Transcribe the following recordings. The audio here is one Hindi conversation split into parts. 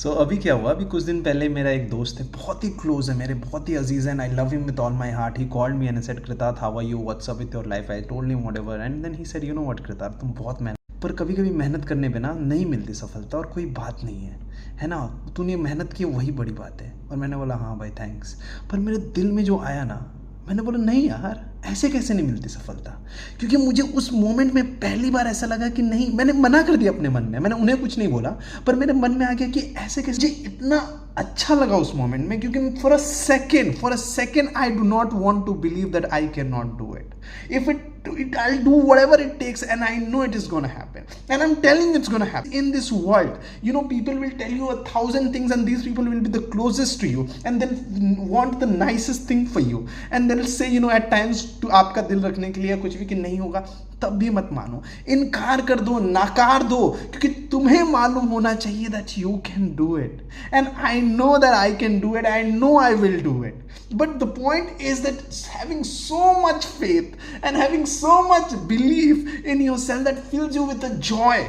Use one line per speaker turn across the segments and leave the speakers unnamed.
अभी क्या हुआ, अभी कुछ दिन पहले मेरा एक दोस्त है, बहुत ही क्लोज है मेरे, बहुत ही अजीज है, and I love him with all my heart. He called me and said, Kritarth how are you, what's up with your life. I told him whatever, and then he said, you know what Kritarth, तुम बहुत मेहनत, पर कभी कभी मेहनत करने पे ना नहीं मिलती सफलता, और कोई बात नहीं है ना, तूने मेहनत की वही बड़ी बात है. और मैंने बोला हाँ भाई थैंक्स. पर मेरे दिल में जो आया ना, मैंने बोला नहीं यार, ऐसे कैसे नहीं मिलती सफलता. क्योंकि मुझे उस मोमेंट में पहली बार ऐसा लगा कि नहीं, मैंने मना कर दिया अपने मन में, मैंने उन्हें कुछ नहीं बोला, पर मेरे मन में आ गया कि ऐसे कैसे. मुझे इतना अच्छा लगा उस मोमेंट में, क्योंकि for a second I do not want to believe that I can not do it. If I'll do whatever it takes, and I know it is gonna happen, and I'm telling you it's gonna happen. In this world, you know, people will tell you 1,000 things, and these people will be the closest to you, and they'll want the nicest thing for you, and they'll say, you know, at times to आपका दिल रखने के लिए कुछ भी कि नहीं होगा, तब भी मत मानो, इनकार कर दो, नाकार दो, क्योंकि तुम्हें मालूम होना चाहिए that you can do it, and I know that I can do it, I know I will do it. But the point is that having so much faith and having so much belief in yourself that fills you with a joy,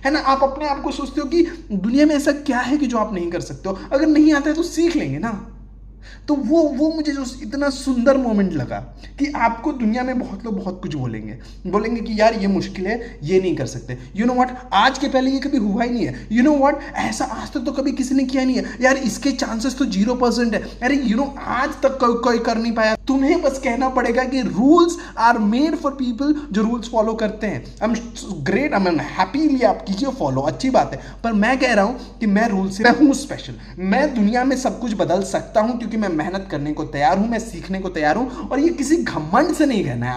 है ना. आप अपने आप को सोचते हो कि दुनिया में ऐसा क्या है कि जो आप नहीं कर सकते हो, अगर नहीं आता है तो सीख लेंगे ना. तो वो मुझे जो इतना सुंदर मोमेंट लगा कि आपको दुनिया में बहुत लोग बहुत कुछ बोलेंगे कि यार ये मुश्किल है, ये नहीं कर सकते. यू नो व्हाट, आज के पहले ये कभी हुआ ही नहीं है. यू नो व्हाट, ऐसा आज तक तो कभी किसी ने किया नहीं है यार, इसके चांसेस तो 0% है. अरे यू नो, आज तक कोई कर नहीं पाया. तुम्हें बस कहना पड़ेगा कि rules are made for people जो रूल्स फॉलो करते हैं. I am great, I am happily आप कीजिए फॉलो, अच्छी बात है, पर मैं कह रहा हूं कि मैं रूल से, मैं हूं स्पेशल, मैं दुनिया में सब कुछ बदल सकता हूं, क्योंकि मैं मेहनत करने को तैयार हूं, मैं सीखने को तैयार हूं. और ये किसी घमंड से नहीं कहना है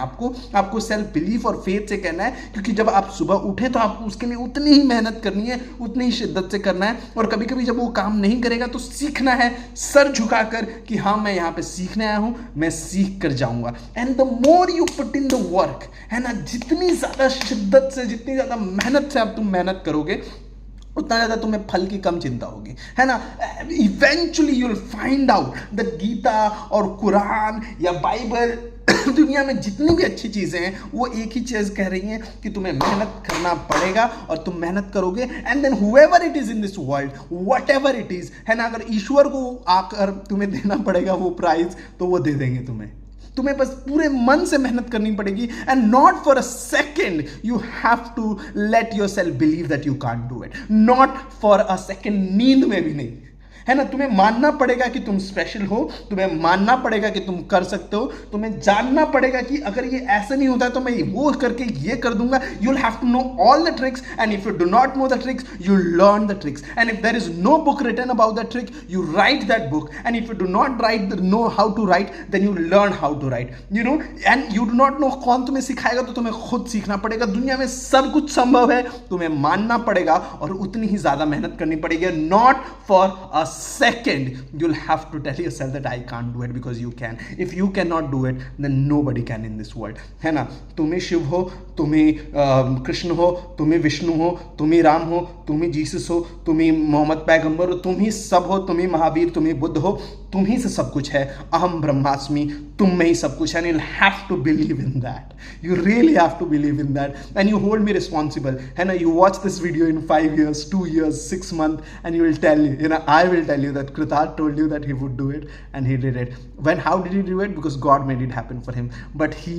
आपको सेल्फ बिलीफ और फेथ से कहना है, क्योंकि जब आप सुबह उठे तो आपको उसके लिए उतनी ही मेहनत करनी है, उतनी ही शिद्दत से करना है. और कभी कभी जब वो काम नहीं करेगा तो सीखना है सर झुकाकर कि हाँ मैं यहाँ पे सीखने आया हूँ, मैं सीख कर जाऊंगा. And the more you put in the work, है ना, जितनी ज्यादा शिद्दत से, जितनी ज्यादा मेहनत से आप तुम मेहनत करोगे, उतना ज़्यादा तुम्हें फल की कम चिंता होगी, है ना. Eventually you will find out that Gita और कुरान या बाइबल, दुनिया में जितनी भी अच्छी चीज़ें हैं वो एक ही चीज़ कह रही हैं कि तुम्हें मेहनत करना पड़ेगा, और तुम मेहनत करोगे, and then whoever it is in this world, whatever it is, है ना, अगर ईश्वर को आकर तुम्हें देना पड़ेगा वो प्राइज, तो वो दे देंगे तुम्हें बस पूरे मन से मेहनत करनी पड़ेगी. And not for a second you have to let yourself believe that you can't do it. Not for a second, नींद में भी नहीं, है ना. तुम्हें मानना पड़ेगा कि तुम स्पेशल हो, तुम्हें मानना पड़ेगा कि तुम कर सकते हो, तुम्हें जानना पड़ेगा कि अगर ये ऐसे नहीं होता है तो मैं वो करके ये कर दूंगा. You will have to know all the tricks, and if you do not know the tricks you learn the tricks, and if there is no book written about the trick you write that book, and if you do not write know how to write then you learn how to write. You know, and you do not know कौन तुम्हें सिखाएगा, तो तुम्हें खुद सीखना पड़ेगा. दुनिया में सब कुछ संभव है, तुम्हें मानना पड़ेगा और उतनी ही ज्यादा मेहनत करनी पड़ेगी. Not for a second you'll have to tell yourself that I can't do it, because you can. If you cannot do it, then nobody can in this world, है ना. तुम्हें शिव हो, तुम्हें कृष्ण हो, तुम्हें विष्णु हो, तुम्हें राम हो, तुम्हें जीसस हो, तुम्हें मोहम्मद पैगंबर हो, तुम ही सब हो, तुम्हें महावीर, तुम्हें बुद्ध हो, तुम ही से सब कुछ है. अहम ब्रह्मास्मि, तुम में ही सब कुछ है. And you'll have to believe in that. You really have to believe in that, and you hold me responsible, है ना. You watch this video in 5 years, 2 years, 6 months, and you will tell you know, I will tell you that Kritarth told you that he would do it, and he did it. How did he do it? Because God made it happen for him, but he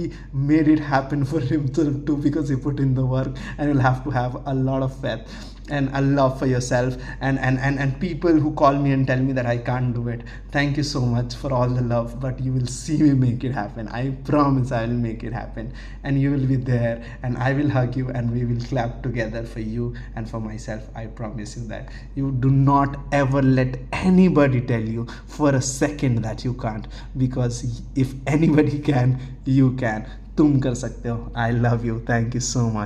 made it happen for himself too, because he put in the work. And you'll have to have a lot of faith and a love for yourself, and people who call me and tell me that I can't do it, thank you so much for all the love, but you will see me make it happen. I promise I will make it happen, and you will be there, and I will hug you, and we will clap together for you and for myself. I promise you that. You do not ever let anybody tell you for a second that you can't, because if anybody can, you can. तुम कर सकते हो. I love you. Thank you so much.